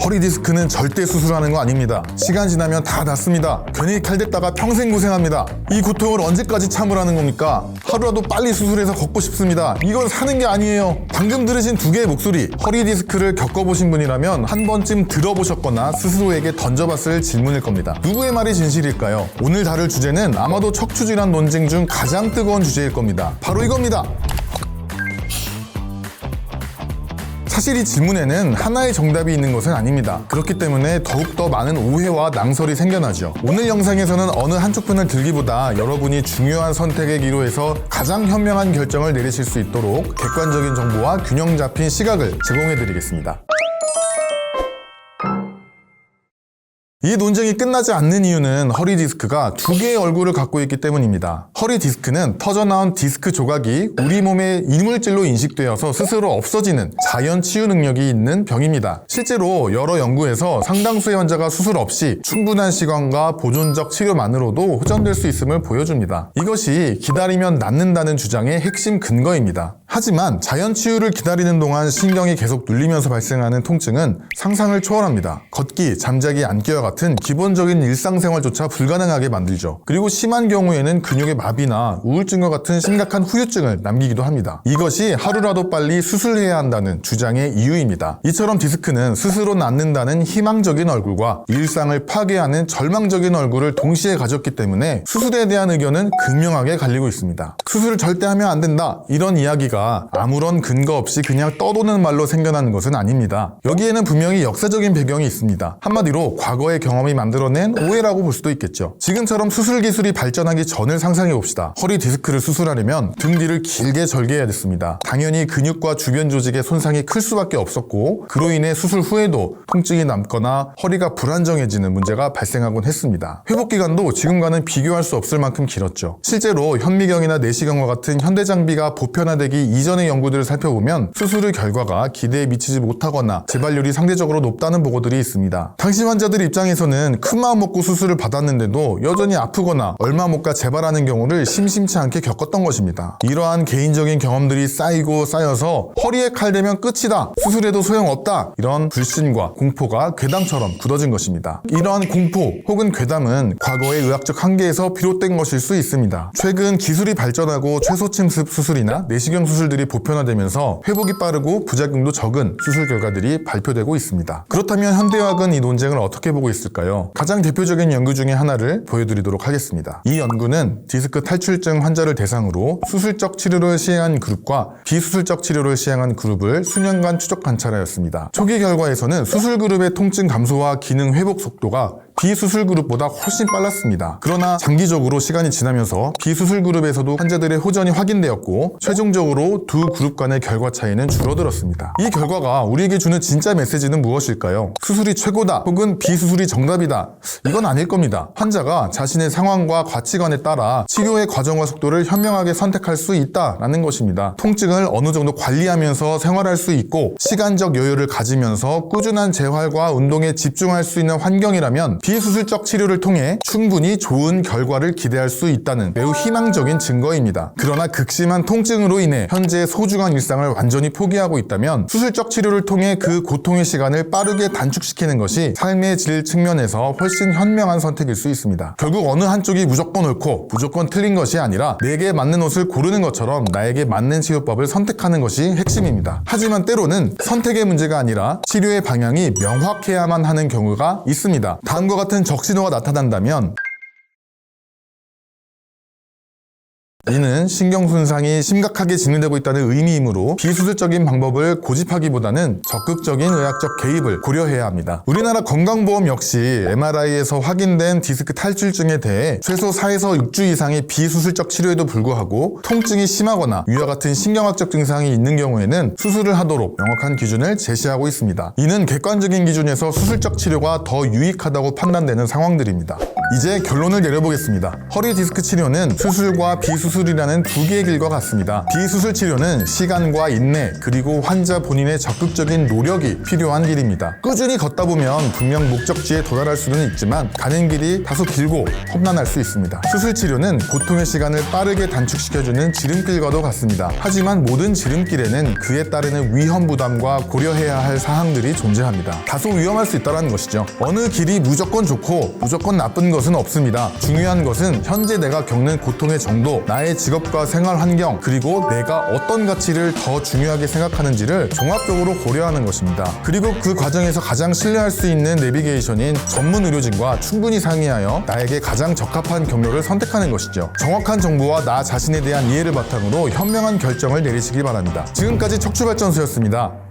허리 디스크는 절대 수술하는 거 아닙니다. 시간 지나면 다 낫습니다. 괜히 칼댔다가 평생 고생합니다. 이 고통을 언제까지 참으라는 겁니까? 하루라도 빨리 수술해서 걷고 싶습니다. 이건 사는 게 아니에요. 방금 들으신 두 개의 목소리, 허리 디스크를 겪어보신 분이라면 한 번쯤 들어보셨거나 스스로에게 던져봤을 질문일 겁니다. 누구의 말이 진실일까요? 오늘 다룰 주제는 아마도 척추질환 논쟁 중 가장 뜨거운 주제일 겁니다. 바로 이겁니다. 사실 이 질문에는 하나의 정답이 있는 것은 아닙니다. 그렇기 때문에 더욱더 많은 오해와 낭설이 생겨나죠. 오늘 영상에서는 어느 한쪽 편을 들기보다 여러분이 중요한 선택의 기로에서 가장 현명한 결정을 내리실 수 있도록 객관적인 정보와 균형 잡힌 시각을 제공해드리겠습니다. 이 논쟁이 끝나지 않는 이유는 허리 디스크가 두 개의 얼굴을 갖고 있기 때문입니다. 허리 디스크는 터져나온 디스크 조각이 우리 몸의 이물질로 인식되어서 스스로 없어지는 자연 치유 능력이 있는 병입니다. 실제로 여러 연구에서 상당수의 환자가 수술 없이 충분한 시간과 보존적 치료만으로도 호전될 수 있음을 보여줍니다. 이것이 기다리면 낫는다는 주장의 핵심 근거입니다. 하지만 자연 치유를 기다리는 동안 신경이 계속 눌리면서 발생하는 통증은 상상을 초월합니다. 걷기, 잠자기, 앉기와 같은 기본적인 일상생활조차 불가능하게 만들죠. 그리고 심한 경우에는 근육의 마비나 우울증과 같은 심각한 후유증을 남기기도 합니다. 이것이 하루라도 빨리 수술해야 한다는 주장의 이유입니다. 이처럼 디스크는 스스로 낫는다는 희망적인 얼굴과 일상을 파괴하는 절망적인 얼굴을 동시에 가졌기 때문에 수술에 대한 의견은 극명하게 갈리고 있습니다. 수술을 절대 하면 안 된다, 이런 이야기가 아무런 근거 없이 그냥 떠도는 말로 생겨나는 것은 아닙니다. 여기에는 분명히 역사적인 배경이 있습니다. 한마디로 과거의 경험이 만들어낸 오해라고 볼 수도 있겠죠. 지금처럼 수술 기술이 발전하기 전을 상상해봅시다. 허리 디스크를 수술하려면 등 뒤를 길게 절개해야 됐습니다. 당연히 근육과 주변 조직의 손상이 클 수밖에 없었고, 그로 인해 수술 후에도 통증이 남거나 허리가 불안정해지는 문제가 발생하곤 했습니다. 회복 기간도 지금과는 비교할 수 없을 만큼 길었죠. 실제로 현미경이나 내시경과 같은 현대 장비가 보편화되기 이전의 연구들을 살펴보면 수술 후 결과가 기대에 미치지 못하거나 재발률이 상대적으로 높다는 보고들이 있습니다. 당시 환자들 입장에서는 큰 마음 먹고 수술을 받았는데도 여전히 아프거나 얼마 못 가 재발하는 경우를 심심치 않게 겪었던 것입니다. 이러한 개인적인 경험들이 쌓이고 쌓여서 허리에 칼 대면 끝이다, 수술해도 소용없다, 이런 불신과 공포가 괴담처럼 굳어진 것입니다. 이러한 공포 혹은 괴담은 과거의 의학적 한계에서 비롯된 것일 수 있습니다. 최근 기술이 발전하고 최소침습 수술이나 내시경 수술들이 보편화되면서 회복이 빠르고 부작용도 적은 수술 결과들이 발표되고 있습니다. 그렇다면 현대의학은 이 논쟁을 어떻게 보고 있을까요? 가장 대표적인 연구 중에 하나를 보여드리도록 하겠습니다. 이 연구는 디스크 탈출증 환자를 대상으로 수술적 치료를 시행한 그룹과 비수술적 치료를 시행한 그룹을 수년간 추적 관찰하였습니다. 초기 결과에서는 수술 그룹의 통증 감소와 기능 회복 속도가 비수술 그룹보다 훨씬 빨랐습니다. 그러나 장기적으로 시간이 지나면서 비수술 그룹에서도 환자들의 호전이 확인되었고, 최종적으로 두 그룹 간의 결과 차이는 줄어들었습니다. 이 결과가 우리에게 주는 진짜 메시지는 무엇일까요? 수술이 최고다 혹은 비수술이 정답이다, 이건 아닐 겁니다. 환자가 자신의 상황과 가치관에 따라 치료의 과정과 속도를 현명하게 선택할 수 있다라는 것입니다. 통증을 어느 정도 관리하면서 생활할 수 있고, 시간적 여유를 가지면서 꾸준한 재활과 운동에 집중할 수 있는 환경이라면 비수술적 치료를 통해 충분히 좋은 결과를 기대할 수 있다는 매우 희망적인 증거입니다. 그러나 극심한 통증으로 인해 현재의 소중한 일상을 완전히 포기하고 있다면 수술적 치료를 통해 그 고통의 시간을 빠르게 단축시키는 것이 삶의 질 측면에서 훨씬 현명한 선택일 수 있습니다. 결국 어느 한쪽이 무조건 옳고 무조건 틀린 것이 아니라 내게 맞는 옷을 고르는 것처럼 나에게 맞는 치료법을 선택하는 것이 핵심입니다. 하지만 때로는 선택의 문제가 아니라 치료의 방향이 명확해야만 하는 경우가 있습니다. 다음과 같은 적신호가 나타난다면 이는 신경손상이 심각하게 진행되고 있다는 의미이므로 비수술적인 방법을 고집하기보다는 적극적인 의학적 개입을 고려해야 합니다. 우리나라 건강보험 역시 MRI에서 확인된 디스크 탈출증에 대해 최소 4에서 6주 이상의 비수술적 치료에도 불구하고 통증이 심하거나 위와 같은 신경학적 증상이 있는 경우에는 수술을 하도록 명확한 기준을 제시하고 있습니다. 이는 객관적인 기준에서 수술적 치료가 더 유익하다고 판단되는 상황들입니다. 이제 결론을 내려보겠습니다. 허리 디스크 치료는 수술과 비수술이라는 두 개의 길과 같습니다. 비수술 치료는 시간과 인내 그리고 환자 본인의 적극적인 노력이 필요한 길입니다. 꾸준히 걷다 보면 분명 목적지에 도달할 수는 있지만 가는 길이 다소 길고 험난할 수 있습니다. 수술 치료는 고통의 시간을 빠르게 단축시켜주는 지름길과도 같습니다. 하지만 모든 지름길에는 그에 따르는 위험 부담과 고려해야 할 사항들이 존재합니다. 다소 위험할 수 있다는 것이죠. 어느 길이 무조건 좋고 무조건 나쁜 것은 없습니다. 중요한 것은 현재 내가 겪는 고통의 정도, 나의 직업과 생활 환경, 그리고 내가 어떤 가치를 더 중요하게 생각하는지를 종합적으로 고려하는 것입니다. 그리고 그 과정에서 가장 신뢰할 수 있는 내비게이션인 전문 의료진과 충분히 상의하여 나에게 가장 적합한 경로를 선택하는 것이죠. 정확한 정보와 나 자신에 대한 이해를 바탕으로 현명한 결정을 내리시길 바랍니다. 지금까지 척추발전소였습니다.